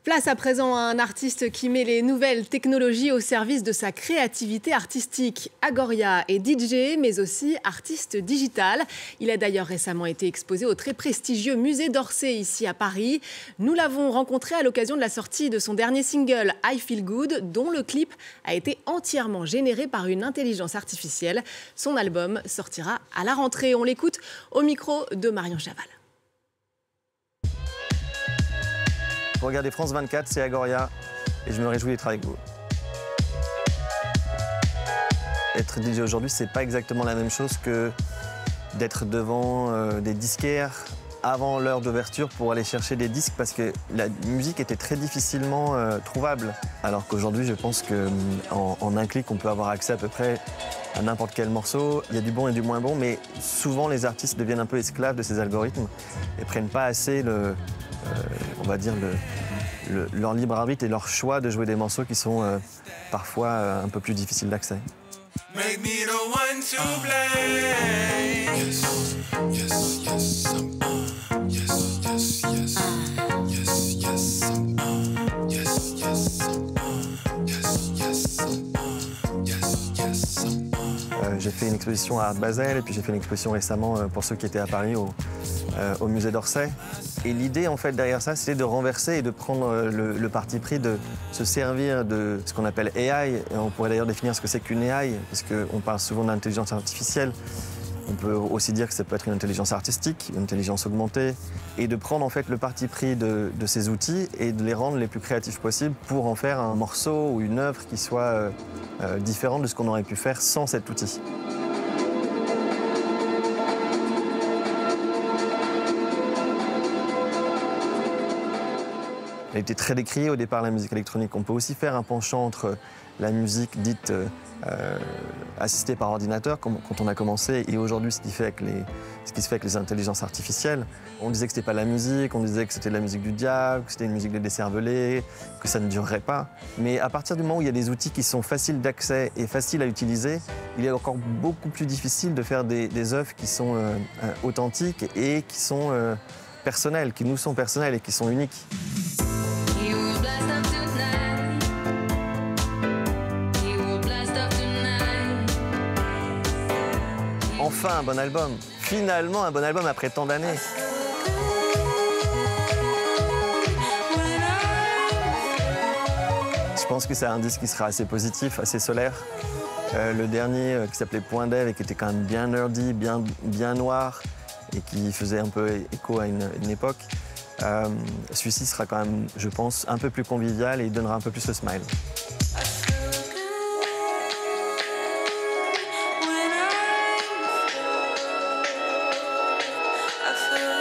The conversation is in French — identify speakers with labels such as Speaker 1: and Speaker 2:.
Speaker 1: Place à présent à un artiste qui met les nouvelles technologies au service de sa créativité artistique. Agoria est DJ, mais aussi artiste digital. Il a d'ailleurs récemment été exposé au très prestigieux musée d'Orsay, ici à Paris. Nous l'avons rencontré à l'occasion de la sortie de son dernier single, I Feel Good, dont le clip a été entièrement généré par une intelligence artificielle. Son album sortira à la rentrée. On l'écoute au micro de Marion Chaval.
Speaker 2: Regardez France 24, c'est Agoria et je me réjouis d'être avec vous. Être DJ aujourd'hui, c'est pas exactement la même chose que d'être devant des disquaires avant l'heure d'ouverture pour aller chercher des disques parce que la musique était très difficilement trouvable. Alors qu'aujourd'hui, je pense qu'en un clic, on peut avoir accès à peu près à n'importe quel morceau. Il y a du bon et du moins bon, mais souvent les artistes deviennent un peu esclaves de ces algorithmes et prennent pas assez on va dire leur libre arbitre et leur choix de jouer des morceaux qui sont parfois un peu plus difficiles d'accès. J'ai fait une exposition à Art Basel et puis j'ai fait une exposition récemment pour ceux qui étaient à Paris au musée d'Orsay. Et l'idée en fait derrière ça, c'était de renverser et de prendre le parti pris de se servir de ce qu'on appelle AI. Et on pourrait d'ailleurs définir ce que c'est qu'une AI, parce qu'on parle souvent d'intelligence artificielle. On peut aussi dire que ça peut être une intelligence artistique, une intelligence augmentée, et de prendre en fait le parti pris de ces outils et de les rendre les plus créatifs possibles pour en faire un morceau ou une œuvre qui soit différente de ce qu'on aurait pu faire sans cet outil. Elle était très décriée au départ, la musique électronique. On peut aussi faire un penchant entre la musique dite assistée par ordinateur, quand on a commencé, et aujourd'hui ce qui se fait avec les intelligences artificielles. On disait que c'était pas la musique, on disait que c'était de la musique du diable, que c'était une musique de décervelé, que ça ne durerait pas. Mais à partir du moment où il y a des outils qui sont faciles d'accès et faciles à utiliser, il est encore beaucoup plus difficile de faire des œuvres qui sont authentiques et qui sont personnelles, qui nous sont personnelles et qui sont uniques. Enfin un bon album, finalement un bon album après tant d'années. Je pense que c'est un disque qui sera assez positif, assez solaire. Le dernier qui s'appelait Point Dev et qui était quand même bien nerdy, bien noir et qui faisait un peu écho à une époque. Celui-ci sera quand même, je pense, un peu plus convivial et il donnera un peu plus le smile.
Speaker 3: I feel